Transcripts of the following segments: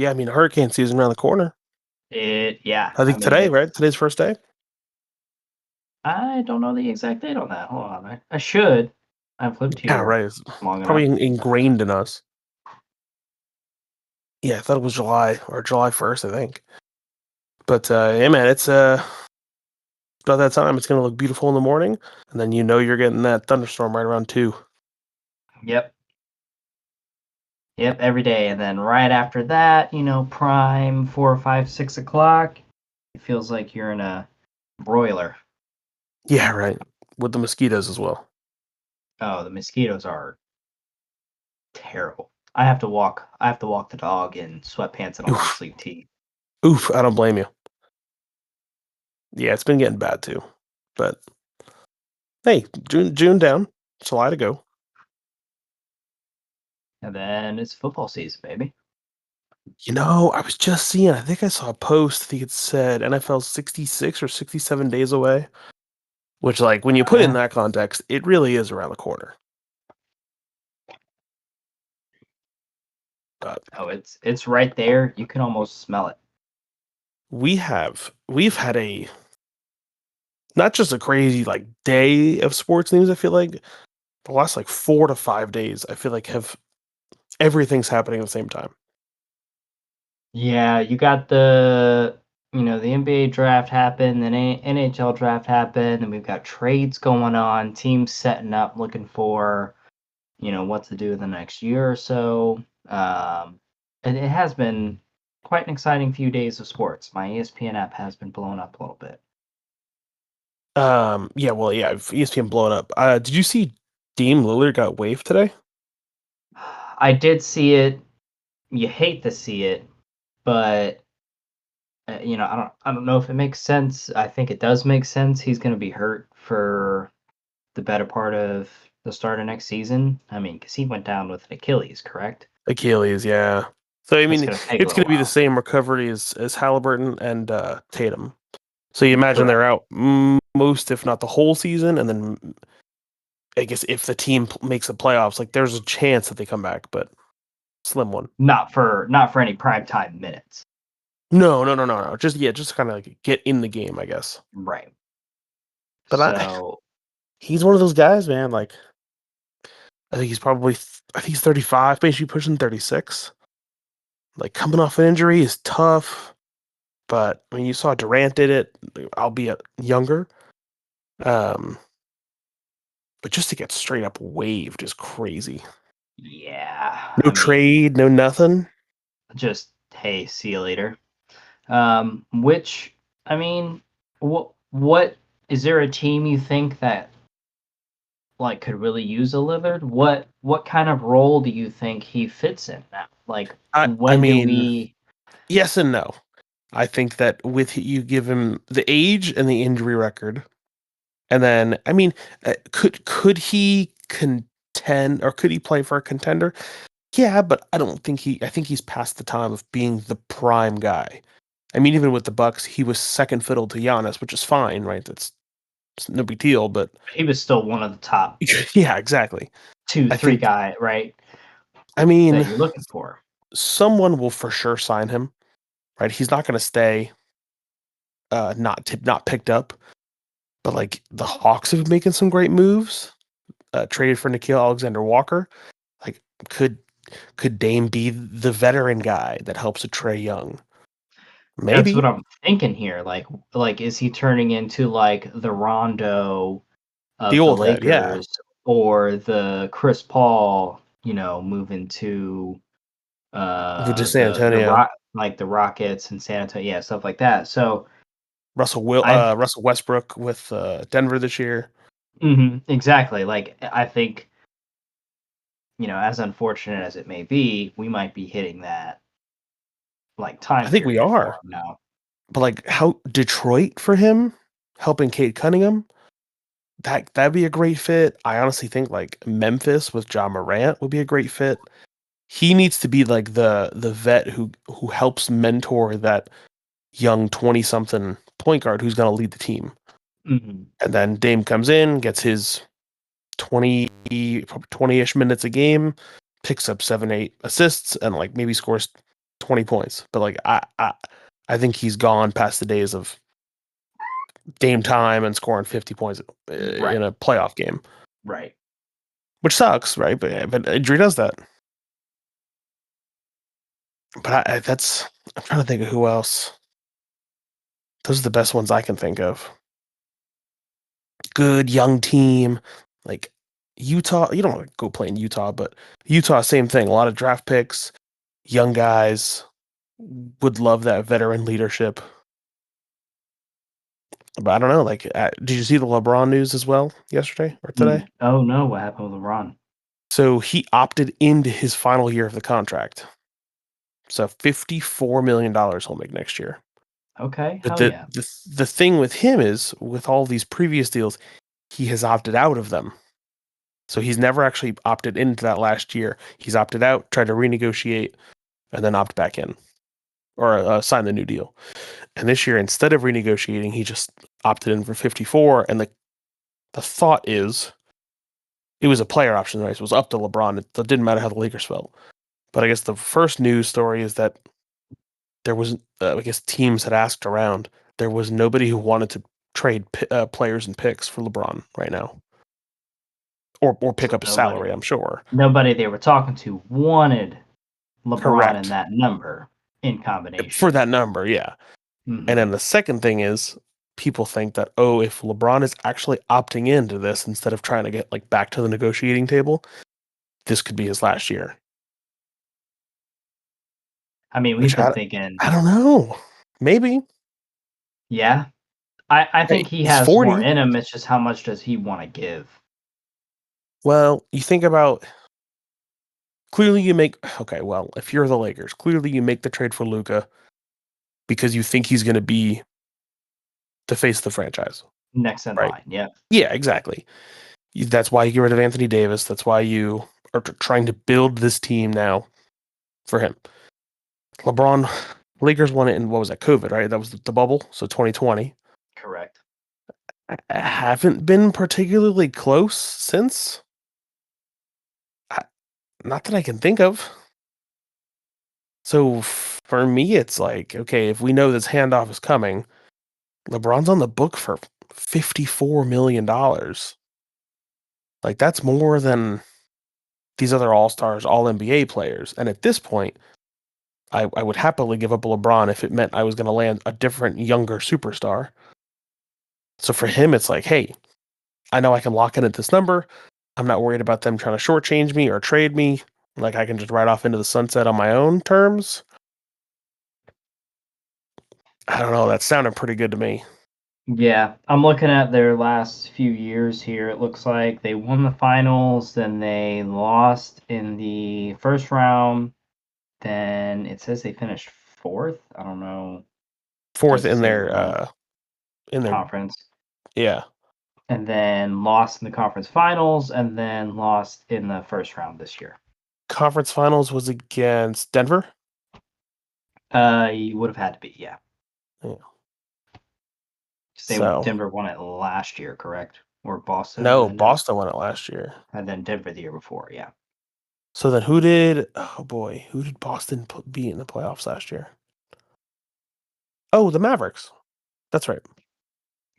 Yeah, I mean, hurricane season around the corner. Yeah. I think today, it's, right? Today's first day. I don't know the exact date on that. Hold on. I should. I've lived Yeah, here right. It's long probably enough. ingrained in us. Yeah, I thought it was July or July 1st, I think. But yeah, man, it's about that time. It's gonna look beautiful in the morning, and then you're getting that thunderstorm right around 2. Yep. Yep, every day. And then right after that, prime 4 or 5, 6 o'clock, it feels like you're in a broiler. Yeah, right. With the mosquitoes as well. Oh, the mosquitoes are terrible. I have to walk the dog in sweatpants and a long Oof, sleeve tee. oof. I don't blame you. Yeah, it's been getting bad too. But hey, June down, July to go. And then it's football season, baby. I was just seeing. I think I saw a post. I think it said NFL's 66 or 67 days away. Which, like, when you put it in Yeah. that context, it really is around the corner. But Oh, it's right there. You can almost smell it. we've had a not just a crazy like day of sports news. I feel like the last like 4 to 5 days, I feel like have everything's happening at the same time. Yeah, you got the NBA draft happened, then NHL draft happened, and we've got trades going on, teams setting up, looking for, what to do in the next year or so. And it has been quite an exciting few days of sports. My ESPN app has been blown up a little bit. Yeah, well, yeah, ESPN blowing up. Did you see Dame Lillard got waived today? I did see it. You hate to see it, but I don't know if it makes sense. I think it does make sense. He's going to be hurt for the better part of the start of next season. I mean, because he went down with an Achilles, correct? Achilles, yeah. So I That's mean, going to take a it's little going to be the while. same recovery as Halliburton and Tatum. So you imagine Correct. they're out most, if not the whole season, and then I guess if the team makes the playoffs, like there's a chance that they come back, but slim one. Not for any primetime minutes. No, no, no, no, no. Just kind of like get in the game, I guess. Right. But So he's one of those guys, man. Like I think he's probably, I think he's 35, basically pushing 36. Like coming off an injury is tough, but I mean, you saw Durant did it, albeit younger. Um, but just to get straight up waived is crazy. yeah, No I mean, trade, no nothing. just hey, see you later. Which I mean, what is there a team you think that like could really use a Lillard? What kind of role do you think he fits in now? Like I when do mean, we yes and no. I think that with you give him the age and the injury record, and then I mean, could he contend or could he play for a contender? Yeah, but I don't think he. I think he's past the time of being the prime guy. I mean, even with the Bucks, he was second fiddle to Giannis, which is fine, right? It's no big deal. But he was still one of the top yeah, exactly. two, I three think. guy, right? I That mean, you're looking for. someone will for sure sign him, right? He's not going to stay not picked up. But like the Hawks have been making some great moves. Traded for Nickeil Alexander-Walker. Like could could Dame be the veteran guy that helps a Trey Young? That's what Maybe I'm thinking here. Like is he turning into like the Rondo the of the old head. Yeah, Lakers or the Chris Paul, moving to to San the Antonio. rock like the Rockets and San Antonio, yeah, stuff like that. So I Russell Westbrook with Denver this year. exactly, like I think, as unfortunate as it may be, we might be hitting that like I time think we period for are. him now. But like how Detroit for him, helping Kate Cunningham, that'd be a great fit. I honestly think like Memphis with John Morant would be a great fit. He needs to be like the vet who helps mentor that young 20 something point guard who's going to lead the team. hmm And then Dame comes in, gets his 20 20ish minutes a game, picks up 7 8 assists and like maybe scores 20 points. But like I think he's gone past the days of Dame time and scoring 50 points in Right. a playoff game, Right. which sucks, right? But injury does that. But I'm trying to think of who else. Those are the best ones I can think of. Good young team, like Utah. You don't want to go play in Utah, but Utah, same thing. A lot of draft picks, young guys. Would love that veteran leadership. But I don't know. Like, did you see the LeBron news as well yesterday or today? Oh no, what happened with LeBron? So he opted into his final year of the contract. So $54 million he'll make next year. Okay, But hell yeah. the thing with him is, with all these previous deals, he has opted out of them. So he's never actually opted into that last year. He's opted out, tried to renegotiate, and then opt back in or sign the new deal. And this year, instead of renegotiating, he just opted in for 54. And the thought is, it was a player option, right? So it was up to LeBron. It didn't matter how the Lakers felt. But I guess the first news story is that there was, I guess teams had asked around. There was nobody who wanted to trade players and picks for LeBron right now, or pick So up a salary. I'm sure. nobody they were talking to wanted LeBron and Correct that number in for combination. that number, yeah. And Hmm. then the second thing is people think that, oh, if LeBron is actually opting into this instead of trying to get like back to the negotiating table, this could be his last year. I mean, we've Which been thinking, I don't know. Maybe. yeah. I Hey, think he he's has more 40. in him. It's just how much does he want to give? Well, you think about clearly you make okay, well, if you're the Lakers, clearly you make the trade for Luka because you think he's going to be the face of the franchise, Next in right? line. Yeah. Yeah, exactly. That's why you get rid of Anthony Davis. That's why you are trying to build this team now for him. LeBron, Lakers won it in what was that? COVID, right? That was the bubble, so 2020. Correct. Haven't been particularly close since. I, Not that I can think of. So for me, it's like, okay, if we know this handoff is coming, LeBron's on the book for $54 million. Like that's more than these other All Stars, All NBA players. And at this point, I would happily give up a LeBron if it meant I was going to land a different, younger superstar. So for him, it's like, hey, I know I can lock in at this number. I'm not worried about them trying to shortchange me or trade me. Like I can just ride off into the sunset on my own terms. I don't know. That sounded pretty good to me. Yeah, I'm looking at their last few years here. It looks like they won the finals, then they lost in the first round. Then it says they finished fourth. I don't know. Fourth Doesn't say round in their conference. yeah. And then lost in the conference finals, and then lost in the first round this year. Conference finals was against Denver. You would have had to be, yeah. Yeah. 'Cause So Denver won it last year, correct? Or Boston and no, then Denver, Boston won it last year. and then Denver the year before, yeah. So then who did? Oh boy, who did Boston beat in the playoffs last year? Oh, the Mavericks. That's right.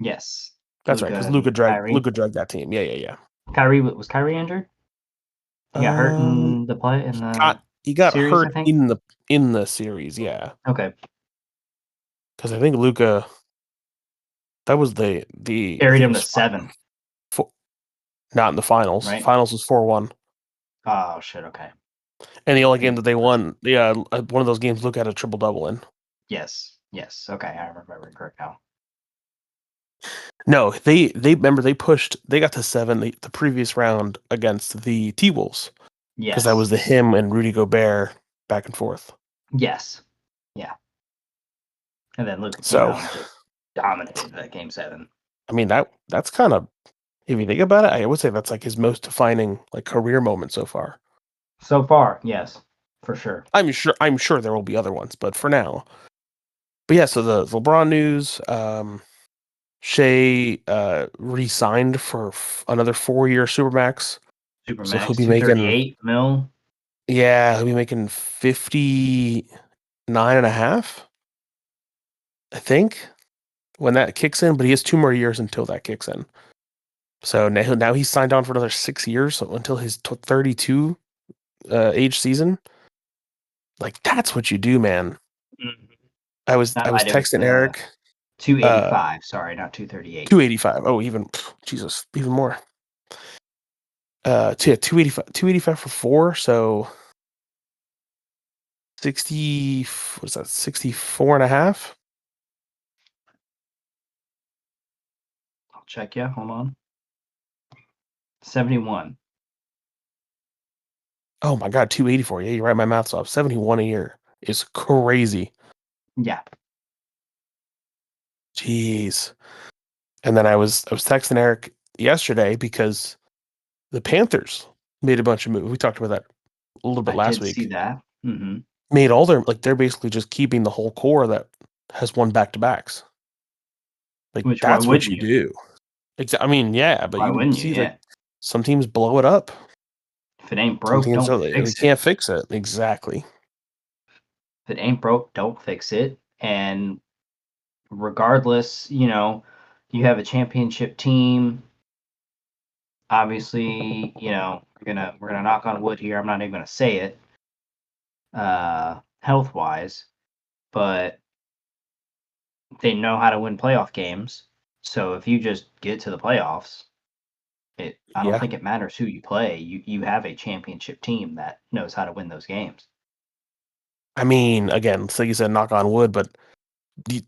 Yes, That's right. Luca Because and Kyrie. Luca dragged that team. Yeah, yeah, yeah. Kyrie was Kyrie injured? He got hurt Um, in the play in the he got series, I hurt think. in the series. Yeah, Okay, because I think Luca. That was the I carried think it him was to 7, four, not in the finals. right? Finals was 4-1, Oh shit. Okay. and the only game Hmm. that they won. Yeah, one of those games. Luca had a triple double in. Yes. Yes. Okay, I remember correct now. No, they remember they pushed. They got to 7 the previous round against the T Wolves because that Yes. was the him and Rudy Gobert back and forth. Yes. Yeah. And then Luca came So out and just dominated that game 7. I mean that's kind of if you think about it, I would say that's like his most defining like career moment so far. So far, yes, for sure. I'm sure there will be other ones, but for now. But yeah, so the LeBron news, Shea re-signed for another 4-year supermax, so he'll Supermax be making 238 mil. yeah he'll be making 50. 9.5, I think, when that kicks in. But he has 2 more years until that kicks in. So now he's signed on for another 6 years, so until his 32 age season. Like that's what you do, man. Mhm. I was Not I was right. It was texting Eric. 285. Sorry, not 238. 285. Oh, even Jesus, even more. Yeah, 285 for 4. So 60. What is that? 64 and a half. I'll check you. Hold on. 71. Oh my God, 284. Yeah, you're right. My math's off. 71 a year is crazy. Yeah. Jeez. And then I was texting Eric yesterday because the Panthers made a bunch of moves. We talked about that a little bit I last did see week. that. Hmm. Made all their like they're basically just keeping the whole core that has won back to backs. Like Which, why that's what wouldn't you you? do. I mean, yeah, but Why you wouldn't you? see like Yeah. some teams blow it up. If it ain't Some broke, teams don't don't, they fix it. can't fix it. Exactly. If it ain't broke, don't fix it. And regardless, you have a championship team. Obviously, we're gonna knock on wood here. I'm not even gonna say it, health wise, but they know how to win playoff games. So if you just get to the playoffs, I don't Yeah. think it matters who you play. You have a championship team that knows how to win those games. I mean, again, like you said, knock on wood, but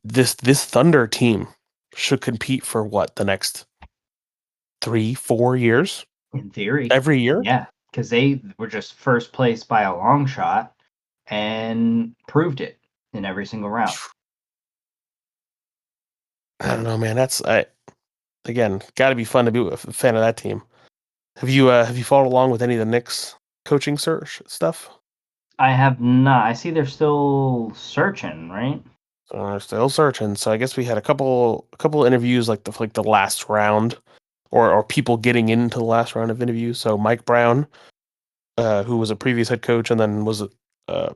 this Thunder team should compete for what, the next 3, 4 years? In theory, Every year? yeah, because they were just first place by a long shot and proved it in every single round. I don't know, man. That's again, got to be fun to be a fan of that team. Have you followed along with any of the Knicks coaching search stuff? I have not. I see they're still searching, right? So they're still searching. So I guess we had a couple interviews like the last round, or people getting into the last round of interviews. So Mike Brown, who was a previous head coach and then was a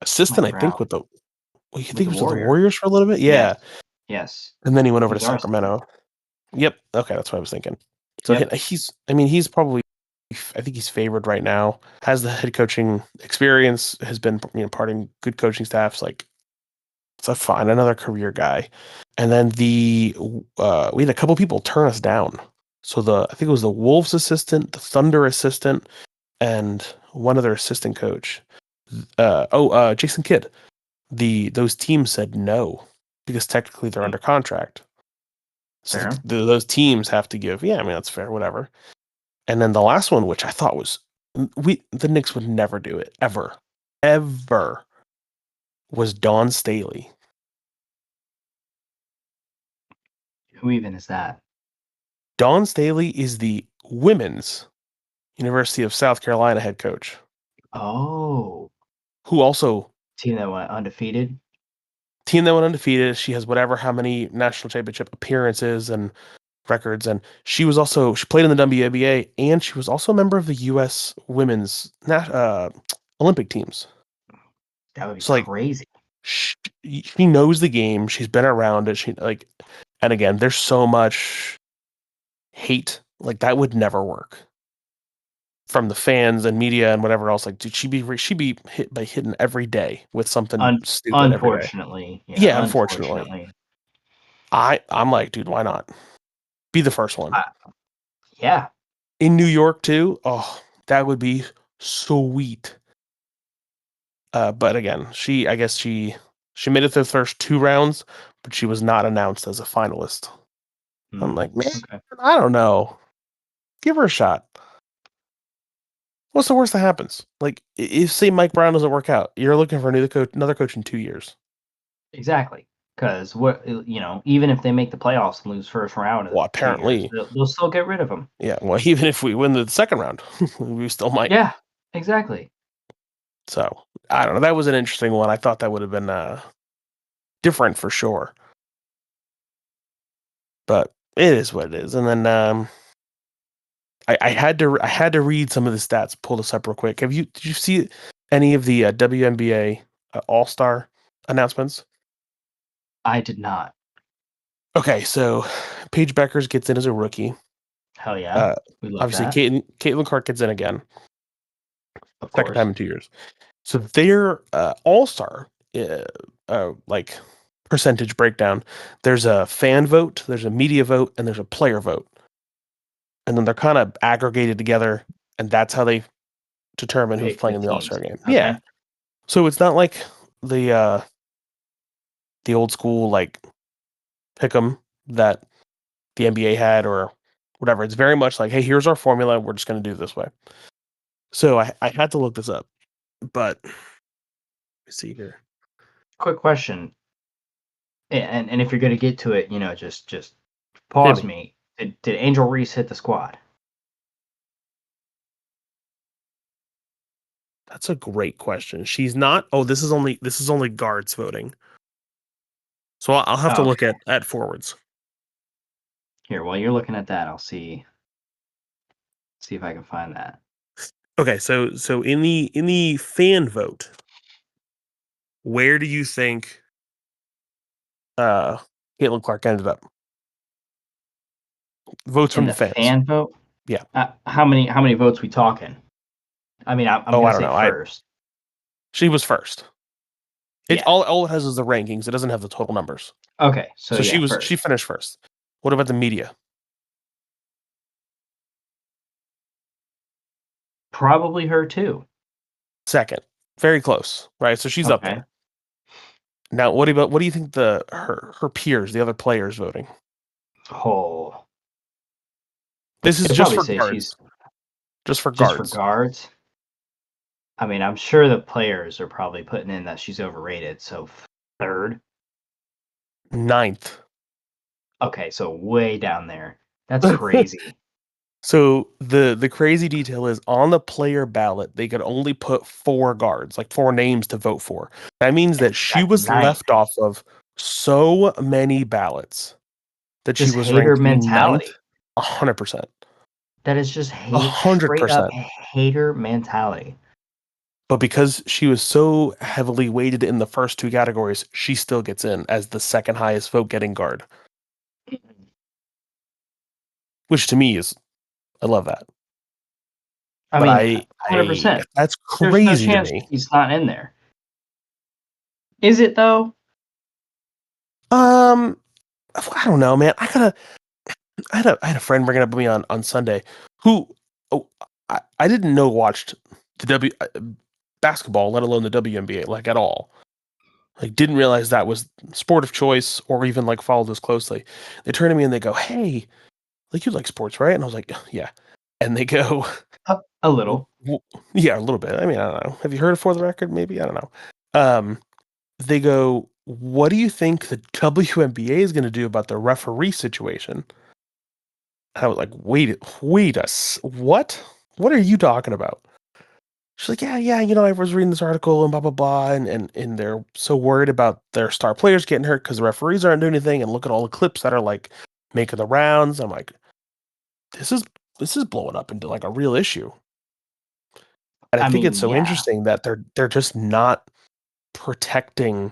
assistant, Mike I think, Brown with I think with he the was with the Warriors. Warriors for a little bit. Yes, Yeah, yes. and then he went over to He's our assistant. Sacramento. Yep. Okay, that's what I was thinking. So Yep. I mean, he's probably, I think he's favored right now. Has the head coaching experience. Has been parting good coaching staffs. Like, it's a fine, another career guy. And then we had a couple people turn us down. So I think it was the Wolves assistant, the Thunder assistant, and one other assistant coach. Jason Kidd. Those teams said no because technically they're Mm, under contract. So fair. those teams have to give. Yeah, I mean that's fair, whatever. And then the last one, which I thought was the Knicks would never do it ever, ever, was Dawn Staley. Who even is that? Dawn Staley is the women's University of South Carolina head coach, Oh, who also team that went undefeated. team that went undefeated. She has whatever how many national championship appearances and records, and she played in the WNBA, and she was also a member of the U.S. women's Olympic teams. That would be So like crazy. she, she knows the game. She's been around it. She like, and again, there's so much hate. Like that would never work from the fans and media and whatever else. Like, dude, she'd be hit by hitting every day with something stupid every day. Unfortunately, yeah, Yeah, unfortunately. unfortunately. I'm like, dude, why not be the first one I, yeah, in New York too? Oh, that would be sweet. But again, I guess she made it through the first 2 rounds, but she was not announced as a finalist. I'm like, man, okay. I don't know. Give her a shot. What's the worst that happens? Like, if say Mike Brown doesn't work out, you're looking for another coach in 2 years. Exactly. Because even if they make the playoffs and lose first round in Well, 2 years, apparently, they'll still get rid of them. yeah. Well, even if we win the second round, we still might. Yeah, exactly. So I don't know. That was an interesting one. I thought that would have been different for sure, but it is what it is. And then I had to read some of the stats. Pull this up real quick. Did you see? any of the WNBA All-Star announcements? I did not. Okay, so Paige Beckers gets in as a rookie. Hell yeah. Uh, We love Obviously, that. Caitlin Clark gets in again, Of second time course. in 2 years. So their All-Star like percentage breakdown. There's a fan vote, there's a media vote, and there's a player vote, and then they're kind of aggregated together, and that's how they determine who's Pick the playing in the All-Star teams. game. Yeah, Okay. so it's not like the uh, the old school like pick'em that the NBA had or whatever. It's very much like, hey, here's our formula. We're just going to do it this way. So I had to look this up, but let me see here. Quick question. And if you're gonna get to it, just Hit pause me. me. Did Angel Reese hit the squad? That's a great question. She's not. Oh, this is only guards voting. So I'll have to Oh, look okay. at forwards. Here, while you're looking at that, I'll see if I can find that. Okay, so in the fan vote, where do you think uh Caitlin Clark ended up? Votes In from the the fans. fan vote, Yeah. how many votes we talking? I mean, I'm Oh, I gonna don't say know. I first. She was first. It Yeah. all it has is the rankings. It doesn't have the total numbers. Okay. So So yeah, she first. finished first. What about the media? Probably her too. Second. Very close, right? So she's up Okay. there. Now, what do you think her peers, the other players voting? Oh, This is I'd just probably for say guards. she's Just for just for guards. guards. I mean, I'm sure the players are probably putting in that she's overrated. So third. Ninth. Okay, so way down there. That's crazy. So the crazy detail is on the player ballot, they could only put four guards, like four names to vote for. That means And that she she got was ninth. left off of so many ballots that she Just was hater ranked ninth, mentality. 100%. That is just A hate, hundred straight up percent. hater mentality. But because she was so heavily weighted in the first two categories, she still gets in as the second highest vote getting guard, which to me is, I love that. I But mean, I 100%. that's There's no crazy to chance me. she's not in there. Is it though? Um, I don't know, man. I had a friend bring it up with me on Sunday who, oh, I didn't know watched the basketball, let alone the WNBA, like at all. Like didn't realize that was sport of choice or even like followed this closely. They turn to me and they go, "Hey, like you like sports, right?" And I was like, "Yeah." And they go, A little. "Yeah, a little bit." I mean, I don't know. Have you heard of For the Record? Maybe I don't know. Um, they go, "What do you think the WNBA is going to do about the referee situation?" I was like, what? What are you talking about? She's like, yeah, I was reading this article and blah blah blah, and they're so worried about their star players getting hurt because the referees aren't doing anything, and look at all the clips that are like making the rounds. I'm like, this is this is blowing up into like a real issue, and I I think it's mean, so yeah. interesting that they're just not protecting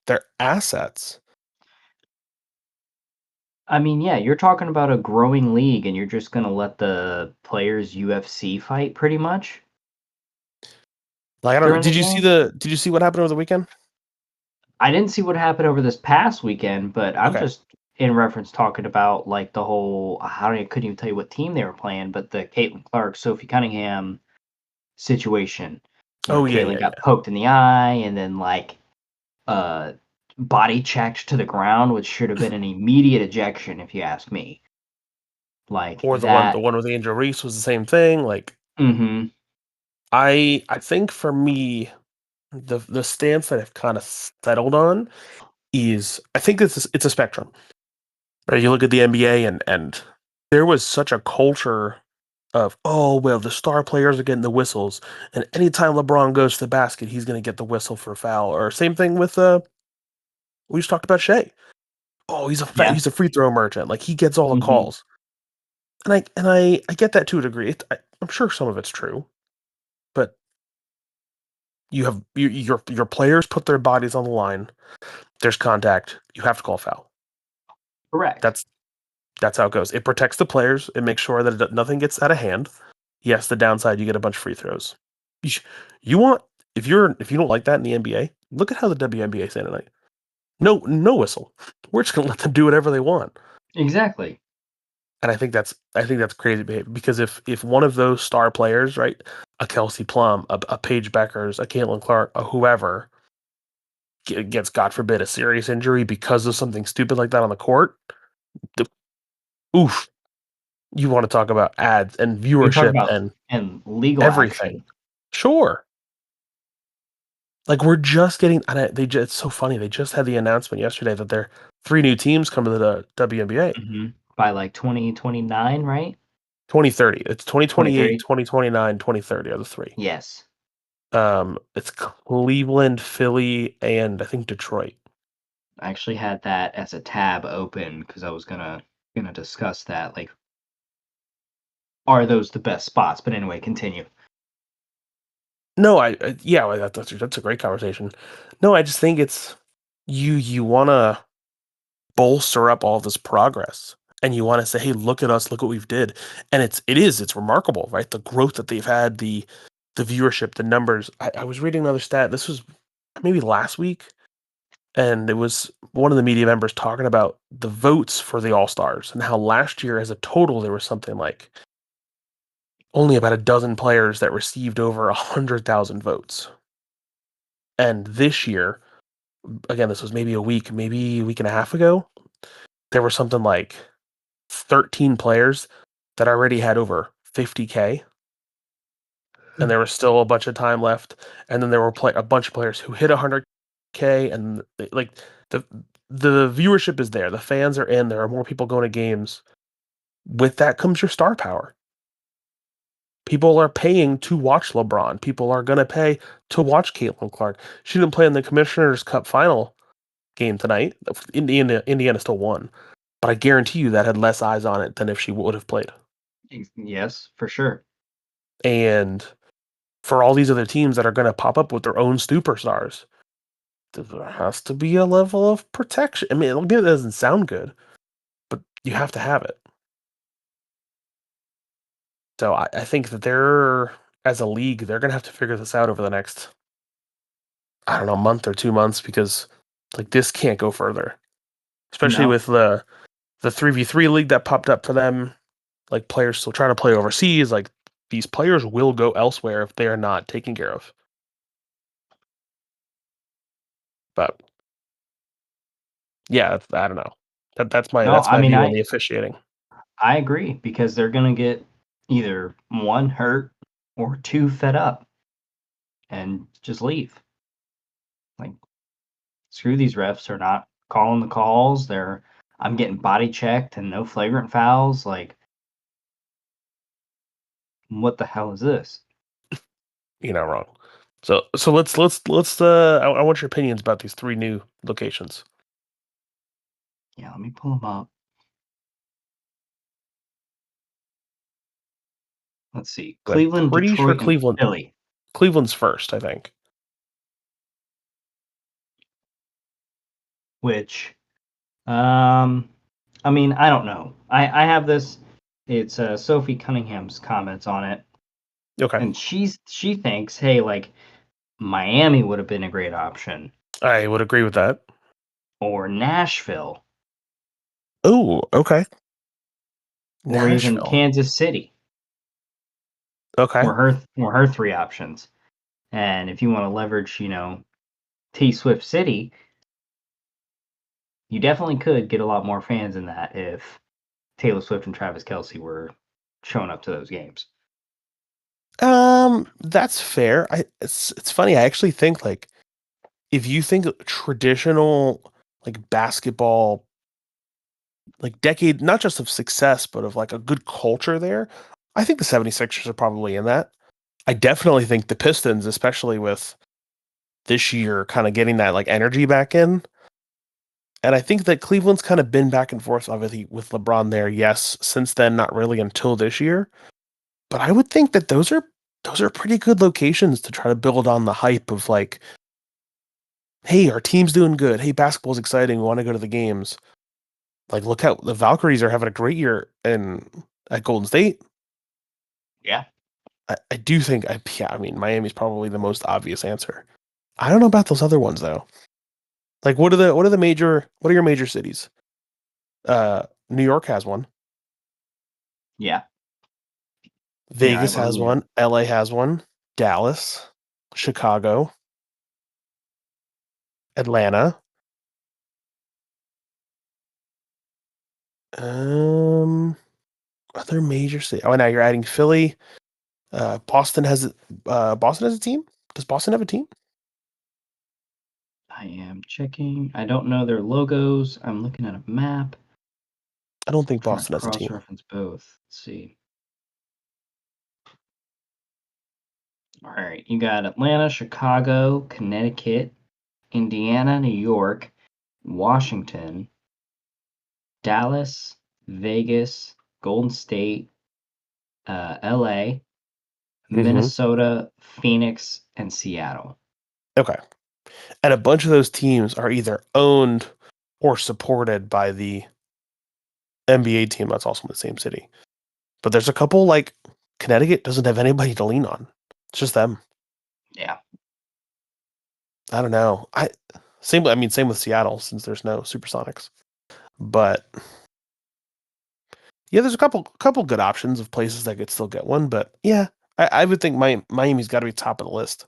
their assets. I mean, yeah, you're talking about a growing league and you're just going to let the players UFC fight pretty much Like, I don't. during the game? Did you see what happened over the weekend? I didn't see what happened over this past weekend, but I'm Okay. just in reference talking about like the whole I couldn't even tell you what team they were playing, but the Caitlin Clark, Sophie Cunningham situation where Oh yeah, Caitlin yeah, got yeah. poked in the eye and then uh body checked to the ground, which should have been an immediate ejection if you ask me. Like Or the that. one with Angel Reese was the same thing. Like, Mhm. I think for me, the stance that I've kind of settled on is I think it's a spectrum. Right? You look at the NBA and there was such a culture of, oh well, the star players are getting the whistles, and anytime LeBron goes to the basket, he's going to get the whistle for a foul. Or same thing with we just talked about Shea. Oh, Yeah. he's a free throw merchant. Like he gets all the Mhm. calls, and I get that to a degree. I'm sure some of it's true, but You have your players put their bodies on the line. There's contact. You have to call a foul. Correct. That's that's how it goes. It protects the players. It makes sure that nothing gets out of hand. Yes, the downside, you get a bunch of free throws. You want if you don't like that in the NBA, look at how the WNBA is tonight. No whistle. We're just gonna let them do whatever they want. Exactly. And I think that's crazy behavior because if one of those star players, right, a Kelsey Plum, a Paige Beckers, a Caitlin Clark, a whoever gets God forbid a serious injury because of something stupid like that on the court, the, oof, you want to talk about ads and You talk viewership about and and legal everything. action. Sure. Like we're just getting, it's so funny. They just had the announcement yesterday that there are 3 new teams coming to the WNBA. By like 2029, right? 2030. It's 2028, 2030. 2029, 2030 are the three. Yes. It's Cleveland, Philly, and I think Detroit. I actually had that as a tab open because I was gonna discuss that. Like, are those the best spots? But anyway, continue. No, yeah, well, that's a great conversation. No, I just think it's you want to bolster up all this progress, and you want to say, hey, look at us, look what we've did, and it's remarkable, right? The growth that they've had, the viewership, the numbers. I was reading another stat. This was maybe last week, and it was one of the media members talking about the votes for the All Stars and how last year, as a total, there was something like only about a dozen players that received over 100,000 votes. And this year, again, this was maybe a week and a half ago, there was something like 13 players that already had over 50K, and there was still a bunch of time left. And then there were a bunch of players who hit 100K, and like the the viewership is there. The fans are in. There are more people going to games. With that comes your star power. People are paying to watch LeBron. People are going to pay to watch Caitlin Clark. She didn't play in the Commissioner's Cup final game tonight. Indiana still won, but I guarantee you that had less eyes on it than if she would have played. Yes, for sure. And for all these other teams that are going to pop up with their own superstars, there has to be a level of protection. I mean, it doesn't sound good, but you have to have it. So I think that as a league, they're going to have to figure this out over the next, I don't know, month or 2 months because like this can't go further, especially No. with the 3v3 league that popped up for them. Like players still trying to play overseas. Like these players will go elsewhere if they are not taken care of. But yeah, I don't know. No, That's I my mean, view on I the officiating. I agree because they're gonna get either one hurt or two fed up and just leave. Like, screw these refs are not calling the calls. I'm getting body checked and no flagrant fouls. Like, what the hell is this? You're not wrong. So let's I want your opinions about these 3 new locations. Yeah, let me pull them up. Let's see. I'm Cleveland, pretty sure Detroit, and Philly. Cleveland's first, I think. Which, um, I mean, I don't know. I have this. It's Sophie Cunningham's comments on it, Okay. and she thinks, hey, like Miami would have been a great option, I would agree with that. or Nashville, Oh, okay. or even Nashville. Kansas City, Okay. were her three options. And if you want to leverage, T Swift City, you definitely could get a lot more fans in that if Taylor Swift and Travis Kelsey were showing up to those games. That's fair. It's funny. I actually think like if you think traditional like basketball like decade not just of success but of like a good culture there, I think the 76ers are probably in that. I definitely think the Pistons, especially with this year kind of getting that like energy back in. And I think that Cleveland's kind of been back and forth obviously with LeBron there. Yes, since then not really until this year. But I would think that those are those are pretty good locations to try to build on the hype of like, hey, our team's doing good. Hey, basketball's exciting. We want to go to the games. Like, look how the Valkyries are having a great year at Golden State. Yeah. I do think, yeah, I mean, Miami's probably the most obvious answer. I don't know about those other ones though. Like, what are your major cities? New York has one. Yeah. Here, I Vegas will. has one. LA has one. Dallas, Chicago, Atlanta. Um, other major city. Oh, now you're adding Philly. Boston has a team. Does Boston have a team? I am checking. I don't know their logos. I'm looking at a map. I don't think Trying to Boston has a cross team. reference both. Let's see. All right, you got Atlanta, Chicago, Connecticut, Indiana, New York, Washington, Dallas, Vegas, Golden State, LA, Hmm. Minnesota, Phoenix, and Seattle. Okay. And a bunch of those teams are either owned or supported by the NBA team that's also in the same city. But there's a couple like Connecticut doesn't have anybody to lean on. It's just them. Yeah. I don't know. Same with Seattle since there's no Supersonics. But yeah, there's a couple good options of places that could still get one. But yeah, I would think Miami's got to be top of the list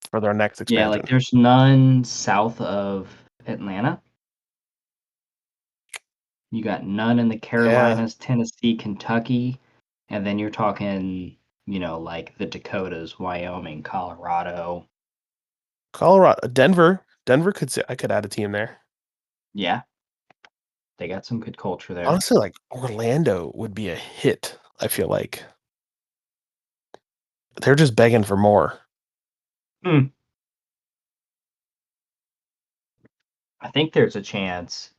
for their next Yeah, like expansion. there's none south of Atlanta. You got none in the Yeah, Carolinas, Tennessee, Kentucky, and then you're talking, like the Dakotas, Wyoming, Colorado. Colorado, Denver could say I could add a team there. Yeah, they got some good culture there. Honestly, like Orlando would be a hit. I feel like they're just begging for more. Hmm. I think there's a chance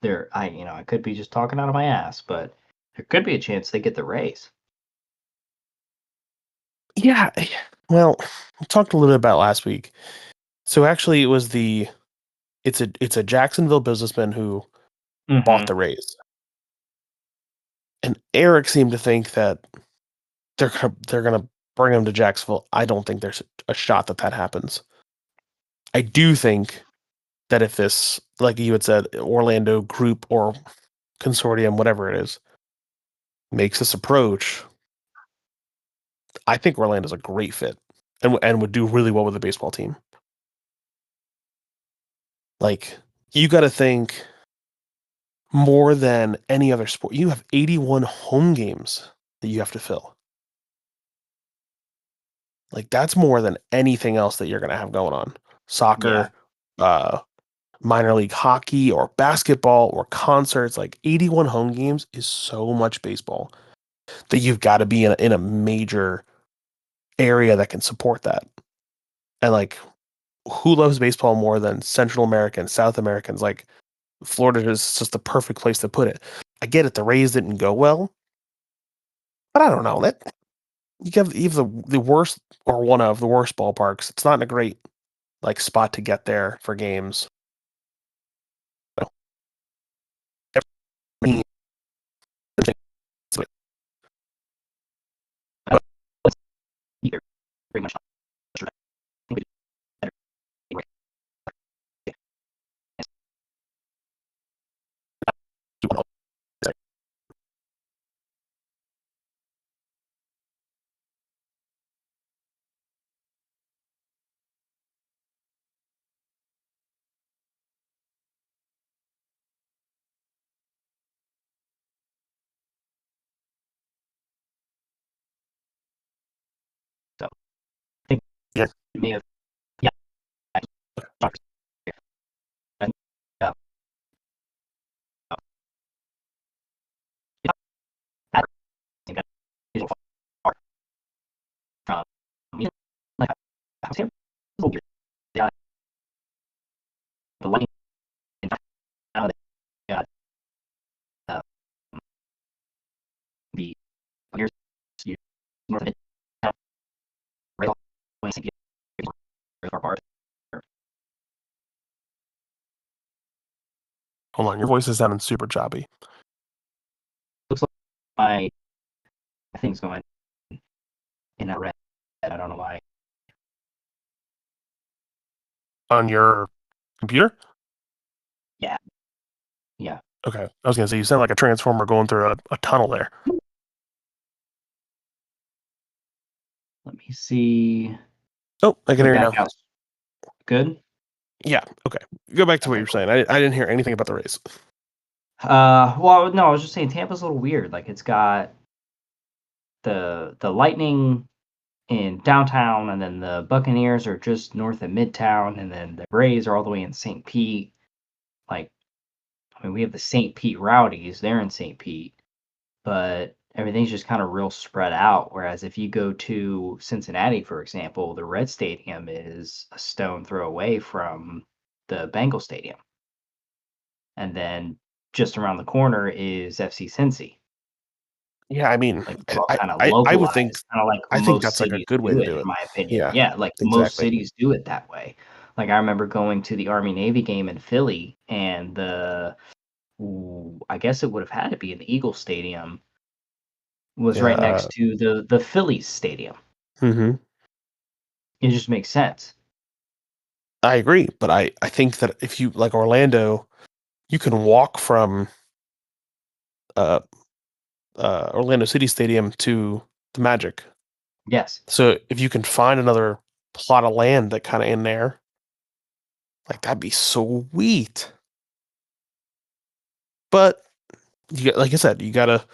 I could be just talking out of my ass, but there could be a chance they get the raise. Yeah, well, we talked a little bit about last week. So actually, it's a Jacksonville businessman who bought Mm-hmm. the Rays, and Eric seemed to think that they're gonna bring him to Jacksonville. I don't think there's a shot that that happens. I do think that if this, like you had said, Orlando group or consortium, whatever it is, makes this approach, I think Orlando's a great fit and would do really well with the baseball team. Like you got to think more than any other sport. You have 81 home games that you have to fill. Like that's more than anything else that you're going to have going on. Yeah. Soccer, uh, minor league hockey, or basketball, or concerts. Like 81 home games is so much baseball that you've got to be in a major area that can support that. And like, who loves baseball more than Central Americans, South Americans? Like, Florida is just the perfect place to put it. I get it. The Rays didn't go well, but I don't know that you have the worst or one of the worst ballparks. It's not in a great like spot to get there for games. Either pretty much. So I think Yeah. it may have, yeah, and, uh, I think that is far from, like, how's him? Yeah, the lighting in town, they got uh, the years north of it. far apart. Hold on, your voice is sounding super choppy. Looks like my thing's going in a red. I don't know why. On your computer? Yeah, yeah. Okay. I was gonna say you sound like a transformer going through a tunnel there. Let me see. Oh, I can You're hear you back now. out. Good. Yeah. Okay. Go back to what you Okay, were cool. saying. I didn't hear anything about the race. Well, no, I was just saying Tampa's a little weird. Like it's got the Lightning in downtown, and then the Buccaneers are just north of Midtown, and then the Rays are all the way in St. Pete. Like, I mean, we have the St. Pete Rowdies; they're in St. Pete, but everything's just kind of real spread out. Whereas if you go to Cincinnati, for example, the Red Stadium is a stone throw away from the Bengal Stadium, and then just around the corner is FC Cincy. Yeah, I mean, Like, it's all I, kinda I would think localized, kinda like I think most that's like a cities good way do to it, do in it. my opinion. Yeah, Yeah, like, most exactly. cities do it that way. Like, I remember going to the Army-Navy game in Philly, and I guess it would have had to be in the Eagle Stadium, was Yeah. right next to the Phillies stadium. Hmm. It just makes sense. I agree, but I think that if you like Orlando, you can walk from uh Orlando City Stadium to the Magic. Yes. So if you can find another plot of land that kind of in there, like that'd be sweet. But like I said, you gotta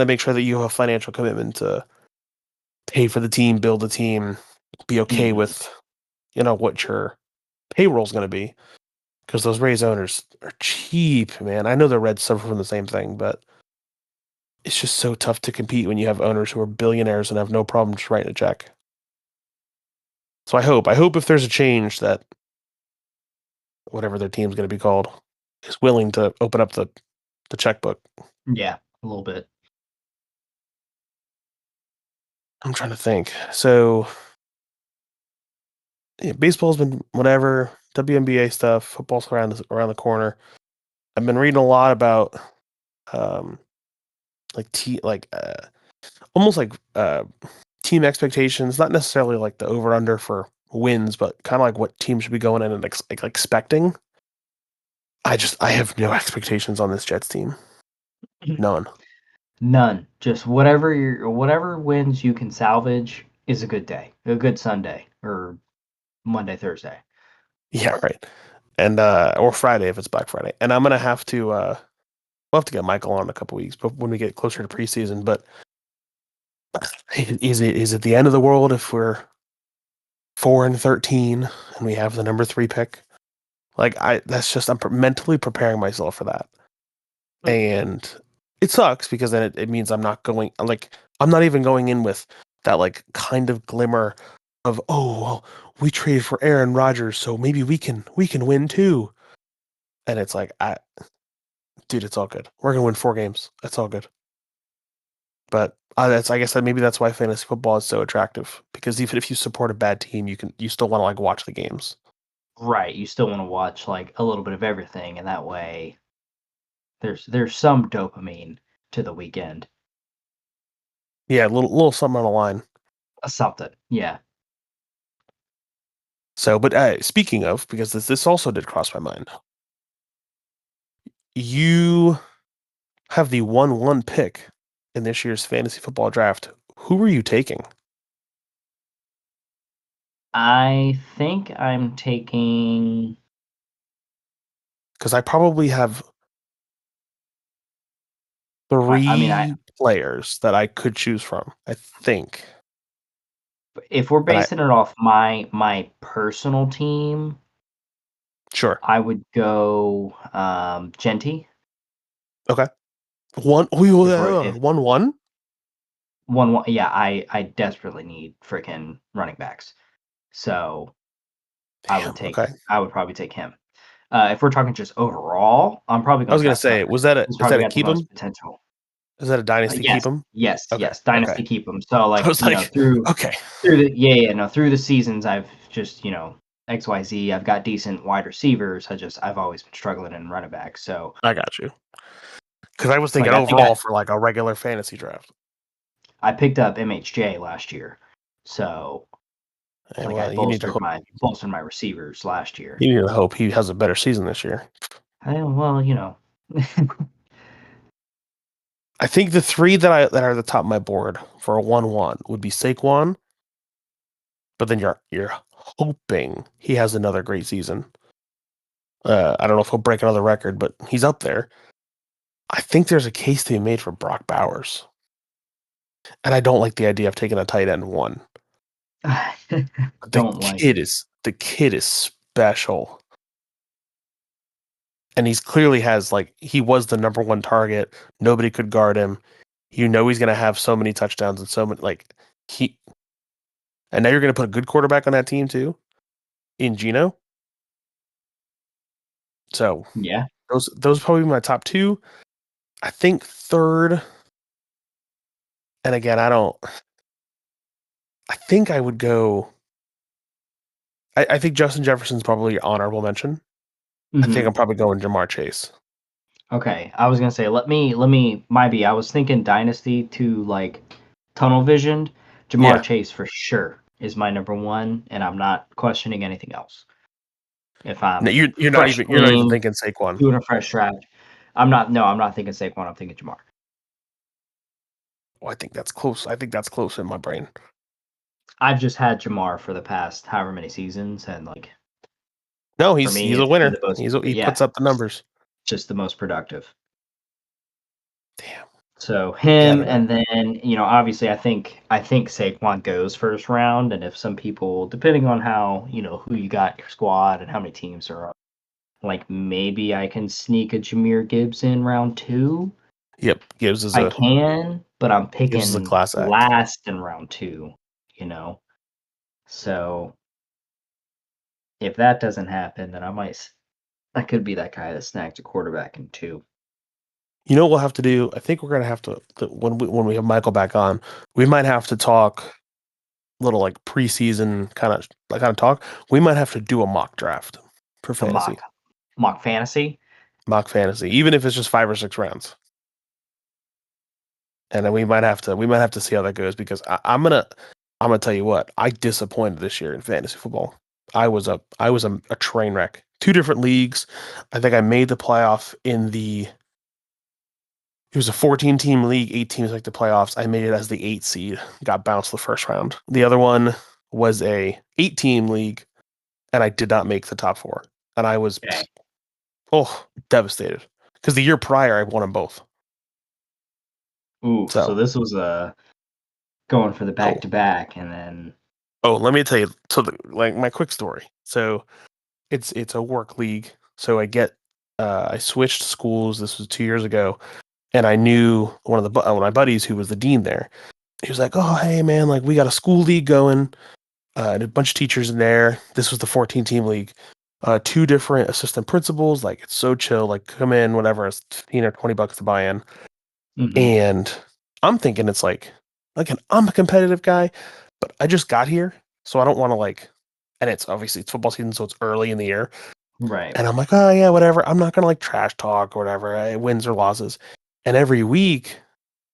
make sure that you have a financial commitment to pay for the team, build the team, be okay Mhm. with what your payroll's going to be because those Rays owners are cheap, man. I know the Reds suffer from the same thing, but it's just so tough to compete when you have owners who are billionaires and have no problem just writing a check. So I hope if there's a change that whatever their team's going to be called is willing to open up the checkbook. Yeah, a little bit. I'm trying to think. So yeah, baseball's been whatever, WNBA stuff, football's around the corner. I've been reading a lot about um like almost like team expectations, not necessarily like the over under for wins, but kind of like what teams should be going in and expecting. I have no expectations on this Jets team. None. None. Just whatever wins you can salvage is a good day, a good Sunday or Monday, Thursday. Yeah, right. And or Friday if it's Black Friday. And I'm gonna have to we'll have to get Michael on in a couple weeks, but when we get closer to preseason. But is it the end of the world if we're 4-13 and we have the number 3 pick? Like that's just I'm mentally preparing myself for that. And it sucks because then it means I'm not even going in with that like kind of glimmer of, oh well, we traded for Aaron Rodgers, so maybe we can win too. And it's like, dude, it's all good. We're gonna win 4 games. It's all good. But that's I guess that maybe that's why fantasy football is so attractive because even if you support a bad team, you still want to like watch the games. Right, you still wanna watch, like, a little bit of everything, and that way there's some dopamine to the weekend. Yeah, little something on the line. Something, yeah. So, but speaking of, because this also did cross my mind, you have the 1-1 pick in this year's fantasy football draft. Who are you taking? I think I'm taking Because I probably have I mean, I 3 players that I could choose from. I think, if we're and I basing it off my personal team, sure, I would go, Genty. okay, one. If we're if 1-1. 1-1, yeah, I desperately need freaking running backs. So, Damn. Okay, I would probably take him. If we're talking just overall, I'm probably I going was gonna Travis say, Hunter. He's is that probably a got the keep most him? potential. Is that a dynasty Yes, keep him? yes, Okay, yes, okay. dynasty keep 'em. So, I like, was like, okay, through the yeah, no, through the seasons, I've just, XYZ, I've got decent wide receivers. I've always been struggling in running back. So, I got you. Because I was like, thinking overall for like a regular fantasy draft. I picked up MHJ last year. So, And like, I well, you need to hope bolstered my receivers last year. he has a better season this year. Well, I think the three that are at the top of my board for a 1-1 would be Saquon, but then you're hoping he has another great season. I don't know if he'll break another record, but he's up there. I think there's a case to be made for Brock Bowers, and I don't like the idea of taking a tight end one. don't like it. The kid is special, and he's clearly has like he was the number one target. Nobody could guard him. You know he's gonna have so many touchdowns and so many like he. And now you're gonna put a good quarterback on that team too, in Gino. So Yeah. those probably my top two. I think third, and again I don't. I think I would go. I think Justin Jefferson's probably honorable mention. I think I'm Mhm. probably going Jamar Chase. Okay, I was gonna say let me might be. I was thinking dynasty to like tunnel visioned. Jamar Yeah. Chase for sure is my number one, and I'm not questioning anything else. If No, I'm you're not even freshly thinking Saquon. doing a fresh draft, I'm not. No, I'm not thinking Saquon. I'm thinking Jamar. Oh, I think that's close. I think that's close in my brain. I've just had Jamar for the past however many seasons, and like No, for me, he's a it's been winner. the most. He Yeah, puts up the numbers. just the most productive. Damn. So Yeah, I him, don't know. and then obviously, I think Saquon goes first round, and if some people, depending on how who you got in your squad and how many teams are on, like maybe I can sneak a Jameer Gibbs in round two. Yep, I can, but I'm Gibbs is a picking class act. last in round two. You know, so if that doesn't happen, then I could be that guy that snags a quarterback in two. You know what we'll have to do? I think we're gonna have to when we have Michael back on, we might have to talk little like preseason kind of talk. We might have to do a mock draft for A fantasy, mock fantasy. mock fantasy, even if it's just 5 or 6 rounds. And then we might have to see how that goes because I'm gonna tell you what I disappointed this year in fantasy football. I was a train wreck. 2 different leagues. I think I made the playoff in the. It was a 14 team league. 8 teams make the playoffs. I made it as the 8 seed. Got bounced the first round. The other one was a 8 team league, and I did not make the top four. And I was Okay. devastated because the year prior I won them both. Oof. So So this was going for the back oh to back, and then let me tell you. So like my quick story. So it's a work league. So I switched schools. This was 2 years ago, and I knew one of my buddies who was the dean there. He was like, "Oh, hey man, like we got a school league going, and a bunch of teachers in there. This was the 14 team league. 2 different assistant principals. Like it's so chill. Like come in, whatever. It's 15 or $20 to buy in." hmm And I'm thinking it's like, again, I'm a competitive guy, but I just got here, so I don't want to like. And it's obviously it's football season, so it's early in the year. right. And I'm like, oh yeah, whatever. I'm not gonna like trash talk or whatever, wins or losses. And every week,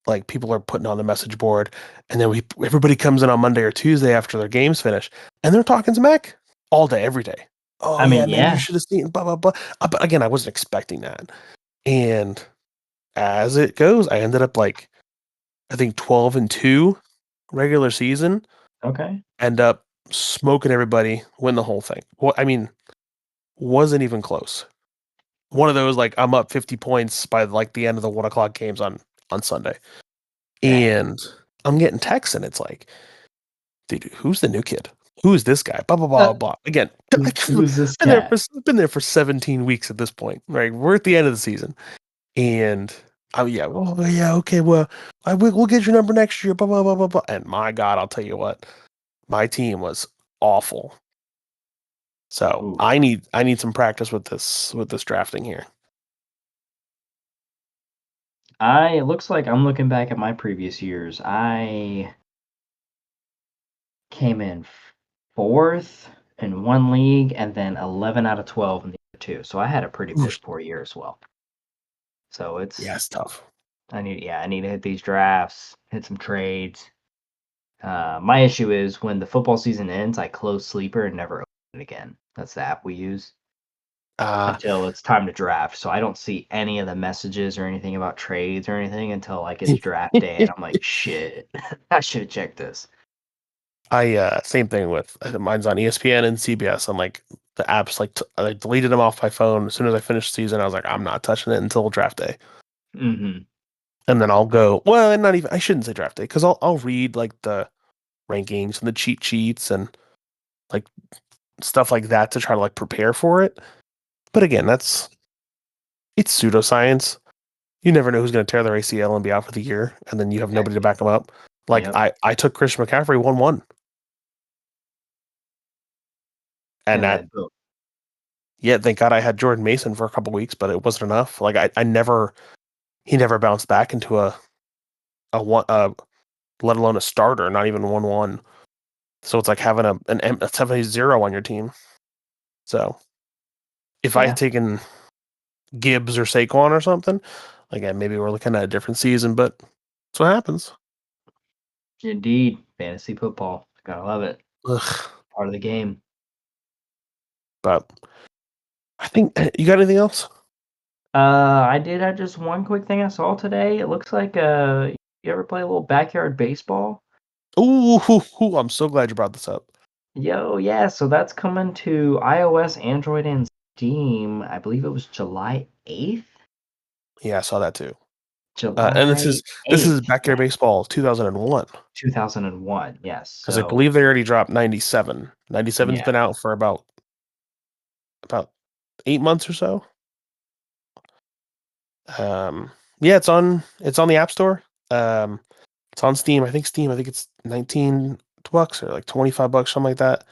like people are putting on the message board, and then everybody comes in on Monday or Tuesday after their games finish, and they're talking smack all day, every day. Oh I yeah, mean, man, you yeah. should have seen blah blah blah. But again, I wasn't expecting that. And as it goes, I ended up like I think 12-2 regular season. Okay. End up smoking everybody, win the whole thing. Well, I mean, wasn't even close. One of those like I'm up 50 points by like the end of the 1 o'clock games on Sunday, Dang. and I'm getting texts and it's like, dude, who's the new kid? Who is this guy? Blah blah blah blah. Again, Who's this been there cat? for 17 weeks at this point. Right, we're at the end of the season, and oh yeah, well yeah, okay, well we'll get your number next year. Blah blah blah blah blah. And my God, I'll tell you what, my team was awful. So Oof. I need some practice with this drafting here. It looks like I'm looking back at my previous years. I came in fourth in one league and then 11 out of 12 in the other two. So I had a pretty piss Oof. poor year as well. So Yeah, it's tough. I need to hit these drafts, hit some trades. My issue is when the football season ends, I close Sleeper and never open it again. That's the app we use Uh, until it's time to draft. So I don't see any of the messages or anything about trades or anything until like it's draft day, and I'm like, shit, I should have checked this. same thing with mine's on ESPN and CBS. I'm like the apps I deleted them off my phone as soon as I finished the season. I was like, I'm not touching it until draft day, Hmm. and then I'll go. Well, not even. I shouldn't say draft day because I'll read like the rankings and the cheat sheets and like stuff like that to try to like prepare for it. But again, it's pseudoscience. You never know who's going to tear their ACL and be out for the year, and then you have nobody to Exactly. back them up. Like Yep. I took Christian McCaffrey 1-1, and And that then boom. yeah, thank God I had Jordan Mason for a couple weeks, but it wasn't enough. Like I never he never bounced back into a one let alone a starter, not even 1-1. So it's like having a 70-0 on your team. So if I Yeah, had taken Gibbs or Saquon or something, again, maybe we're looking at a different season, but that's what happens. indeed. Fantasy football. Gotta love it. Ugh. Part of the game. But I think you got anything else? I did have just one quick thing I saw today. It looks like you ever play a little backyard baseball? Ooh, I'm so glad you brought this up. Yo, yeah, so that's coming to iOS, Android, and Steam. I believe it was July 8th. Yeah, I saw that too. And this July is this is 8th, Backyard yeah, Baseball 2001 2001. Yes. because I So, believe they already dropped 97. 97's yeah, been out for about 8 months or so. Um, yeah, it's on the App Store. Um, it's on Steam. I think Steam. I think it's $19 or like $25, something like that.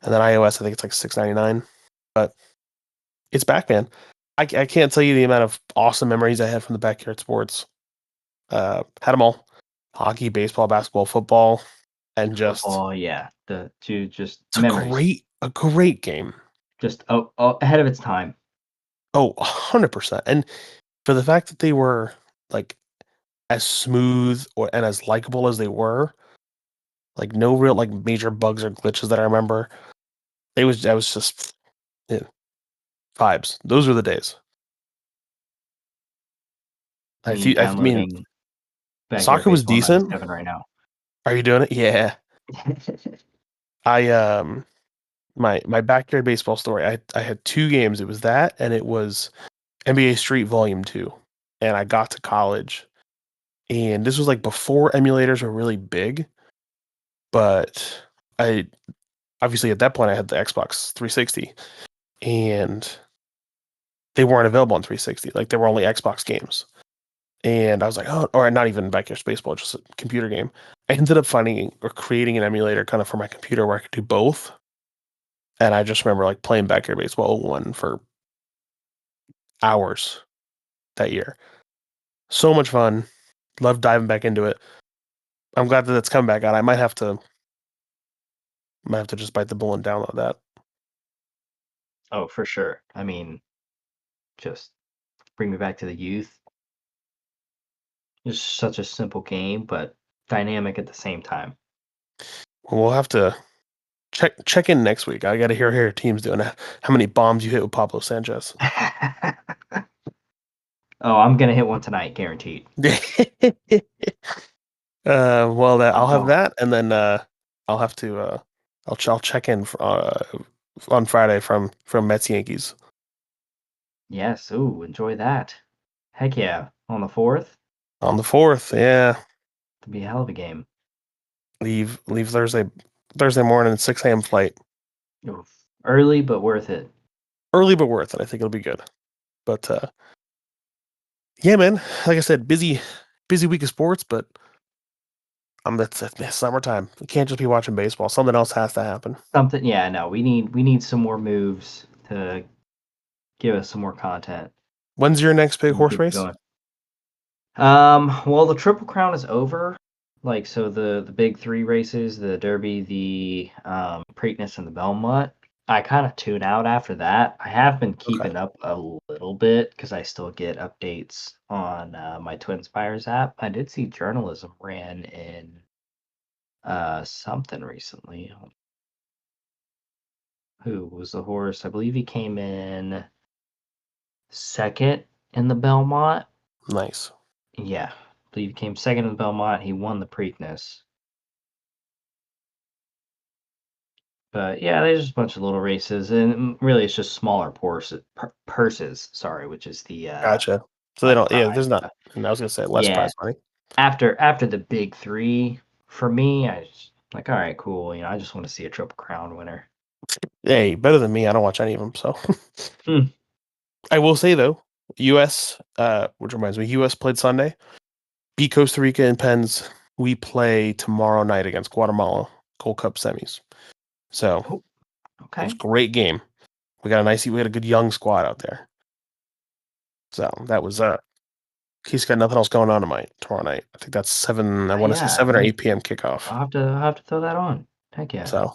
And then iOS, I think it's like $6.99. But it's back, man. I can't tell you the amount of awesome memories I had from the backyard sports. Had them all: hockey, baseball, basketball, football, and just football, yeah. The two just it's memories. a great game. Just ahead of its time. Oh, 100%. And for the fact that they were like as smooth and as likable as they were, like no real like major bugs or glitches that I remember. That was just yeah, vibes. Those were the days. Me I mean, downloading Backyard soccer was Baseball decent. 97 right now. Are you doing it? Yeah. I my backyard baseball story. I had two games. It was that and it was NBA Street Volume 2. And I got to college and this was like before emulators were really big, but I obviously at that point I had the Xbox 360 and they weren't available on 360. Like they were only Xbox games. And I was like, oh, or not even backyard baseball, just a computer game. I ended up finding or creating an emulator kind of for my computer where I could do both. And I just remember like playing backyard baseball 01 for hours that year. So much fun. Love diving back into it. I'm glad that it's come back out. I might have to just bite the bullet and download that. Oh, for sure. I mean, just bring me back to the youth. It's such a simple game, but dynamic at the same time. We'll have to check in next week. I got to hear how your team's doing. How many bombs you hit with Pablo Sanchez? Oh, I'm gonna hit one tonight, guaranteed. Well, I'm I'll have going. that, and then I'll have to I'll check in on Friday from Mets Yankees Yes. Ooh, enjoy that. Heck yeah. On the 4th, on the 4th. Yeah, it'll be a hell of a game. leave Thursday morning 6 a.m. flight. Oof. Early, but worth it. Early but worth it. I think it'll be good. But yeah, man. Like I said, busy week of sports, but that's summertime. We can't just be watching baseball. Something else has to happen. Something. Yeah. No, we need some more moves to give us some more content. When's your next big horse Keep it race? going. Well, the Triple Crown is over. Like, so the big three races, the Derby, the Preakness, and the Belmont. I kind of tune out after that. I have been Okay. keeping up a little bit because I still get updates on my Twinspires app. I did see journalism ran in something recently. Who was the horse? I believe he came in second in the Belmont. Nice. Yeah, I believe he came second in the Belmont. He won the Preakness. But yeah, there's just a bunch of little races, and really it's just smaller purses. Sorry, which is the Gotcha. So they like don't. Yeah, prize. there's not. And I was gonna say less Yeah, prize money. after the big three, for me, I just like all right, cool. I just want to see a Triple Crown winner. Hey, better than me. I don't watch any of them. So Hmm. I will say though, U.S. Which reminds me, U.S. played Sunday. Beat Costa Rica and Pens. We play tomorrow night against Guatemala, Gold Cup semis. So Oh, it was okay. a great game. We had a good young squad out there. So that was he's got nothing else going on tonight, tomorrow night. I think that's 7, I want to say Yeah, 7 or like 8 p.m. kickoff. I'll have to throw that on. Heck yeah. So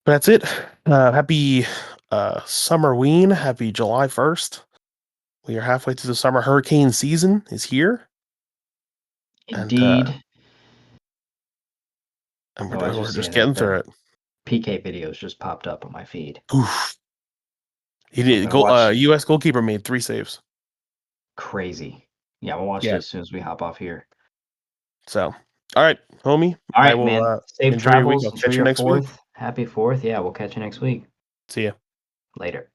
but that's it. Happy Summerween. Happy July 1st. We are halfway through the summer. Hurricane season is here. And Indeed. Oh, I was we're just just saying that getting through the it. PK videos just popped up on my feed. Oof. He I'm did gonna watch US goalkeeper made 3 saves. crazy. Yeah, we'll watch it Yeah. as soon as we hop off here. So all right, homie. All I right, will man. Safe enjoy your week. travels. I'll Enjoy catch you your next week. fourth. Happy fourth. Yeah, we'll catch you next week. See ya. Later.